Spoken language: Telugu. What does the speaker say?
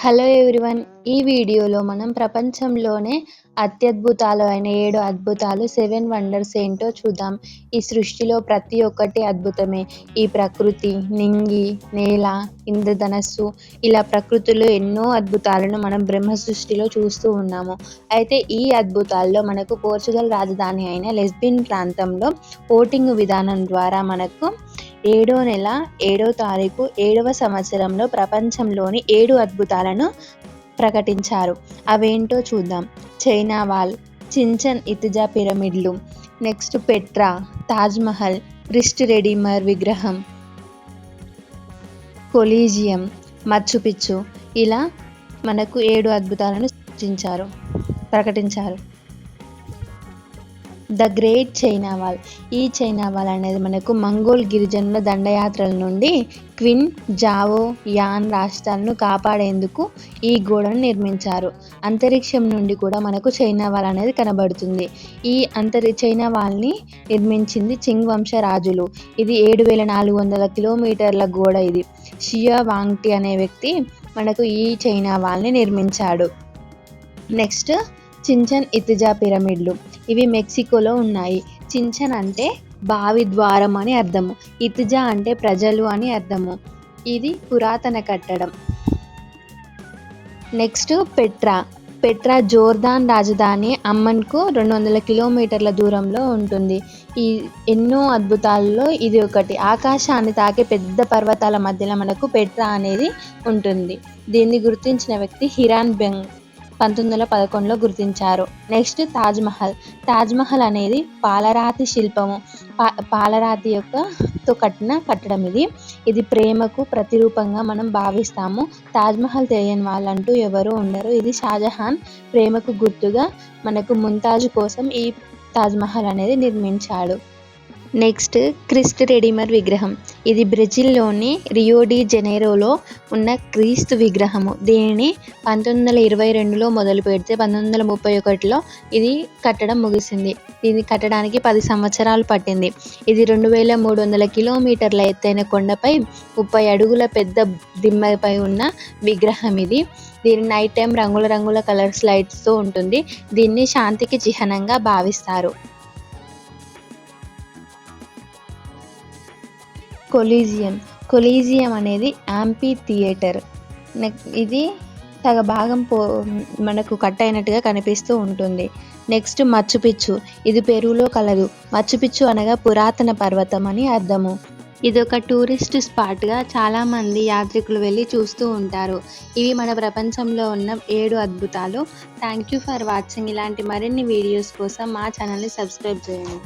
Hello everyone. ఈ వీడియోలో మనం ప్రపంచంలోనే అత్యద్భుతాలు అయిన 7 అద్భుతాలు 7 వండర్స్ ఏంటో చూద్దాం. ఈ సృష్టిలో ప్రతి ఒక్కటి అద్భుతమే. ఈ ప్రకృతి, నింగి, నేల, ఇంద్రధనస్సు ఇలా ప్రకృతిలో ఎన్నో అద్భుతాలను మనం బ్రహ్మ సృష్టిలో చూస్తూ ఉన్నాము. అయితే ఈ అద్భుతాల్లో మనకు పోర్చుగల్ రాజధాని అయిన లిస్బన్ ప్రాంతంలో ఓటింగ్ విధానం ద్వారా మనకు 7వ నెల 7వ తారీఖు 7వ సంవత్సరంలో ప్రపంచంలోని 7 అద్భుతాలను ప్రకటించారు. అవేంటో చూద్దాం. చైనా వాల్, చించన్ ఇతిజా పిరమిడ్లు, next Petra, Taj Mahal, Christ Redeemer విగ్రహం, కొలీజియం, మచ్చుపిచ్చు ఇలా మనకు 7 అద్భుతాలను ప్రకటించారు. The great China wall. ఈ చైనా వాల్ అనేది మనకు మంగోల్ గిరిజనుల దండయాత్రల నుండి క్విన్ జావో యాన్ రాష్ట్రాలను కాపాడేందుకు ఈ గోడను నిర్మించారు. అంతరిక్షం నుండి కూడా మనకు చైనా వాల్ అనేది కనబడుతుంది. ఈ చైనా వాల్ని నిర్మించింది చింగ్ వంశ రాజులు. ఇది 7400 కిలోమీటర్ల గోడ. ఇది షియా వాంగ్టి అనే వ్యక్తి మనకు ఈ చైనా వాల్ని నిర్మించాడు. Next చించన్ Itza పిరమిడ్లు. ఇవి మెక్సికోలో ఉన్నాయి. చించన్ అంటే బావి ద్వారం అని అర్థము, ఇతిజా అంటే ప్రజలు అని అర్థము. ఇది పురాతన కట్టడం. నెక్స్ట్ పెట్రా జోర్దాన్ రాజధాని అమ్మన్కు 200 కిలోమీటర్ల దూరంలో ఉంటుంది. ఈ ఎన్నో అద్భుతాల్లో ఇది ఒకటి. ఆకాశాన్ని తాకే పెద్ద పర్వతాల మధ్యలో మనకు పెట్రా అనేది ఉంటుంది. దీన్ని గుర్తించిన వ్యక్తి హిరాన్ బెంగ్ 1911లో గుర్తించారు. నెక్స్ట్ తాజ్మహల్ అనేది పాలరాతి శిల్పము. పాలరాతి తో కట్టిన కట్టడం ఇది ప్రేమకు ప్రతిరూపంగా మనం భావిస్తాము. తాజ్మహల్ తెలియని వాళ్ళంటూ ఎవరు ఉండరు. ఇది షాజహాన్ ప్రేమకు గుర్తుగా మనకు ముంతాజ్ కోసం ఈ తాజ్మహల్ అనేది నిర్మించాడు. నెక్స్ట్ క్రిస్ట్ రెడీమర్ విగ్రహం. ఇది బ్రెజిల్లోని రియో డి జనైరోలో ఉన్న క్రీస్తు విగ్రహము. దీనిని 1922లో మొదలు పెడితే 1931లో ఇది కట్టడం ముగిసింది. దీన్ని కట్టడానికి 10 సంవత్సరాలు పట్టింది. ఇది 2300 కిలోమీటర్ల ఎత్తైన కొండపై 30 అడుగుల పెద్ద దిమ్మపై ఉన్న విగ్రహం ఇది. దీని నైట్ టైం రంగుల కలర్స్ లైట్స్తో ఉంటుంది. దీన్ని శాంతికి చిహ్నంగా భావిస్తారు. కొలీజియం అనేది యాంపీ థియేటర్. ఇది సగ భాగం మనకు కట్ అయినట్టుగా కనిపిస్తూ ఉంటుంది. నెక్స్ట్ మచ్చుపిచ్చు. ఇది పెరూలో కలదు. మచ్చుపిచ్చు అనగా పురాతన పర్వతం అని అర్థము. ఇది ఒక టూరిస్ట్ స్పాట్గా చాలామంది యాత్రికులు వెళ్ళి చూస్తూ ఉంటారు. ఇవి మన ప్రపంచంలో ఉన్న 7 అద్భుతాలు. Thank you for watching. ఇలాంటి మరిన్ని వీడియోస్ కోసం మా ఛానల్ని సబ్స్క్రైబ్ చేయండి.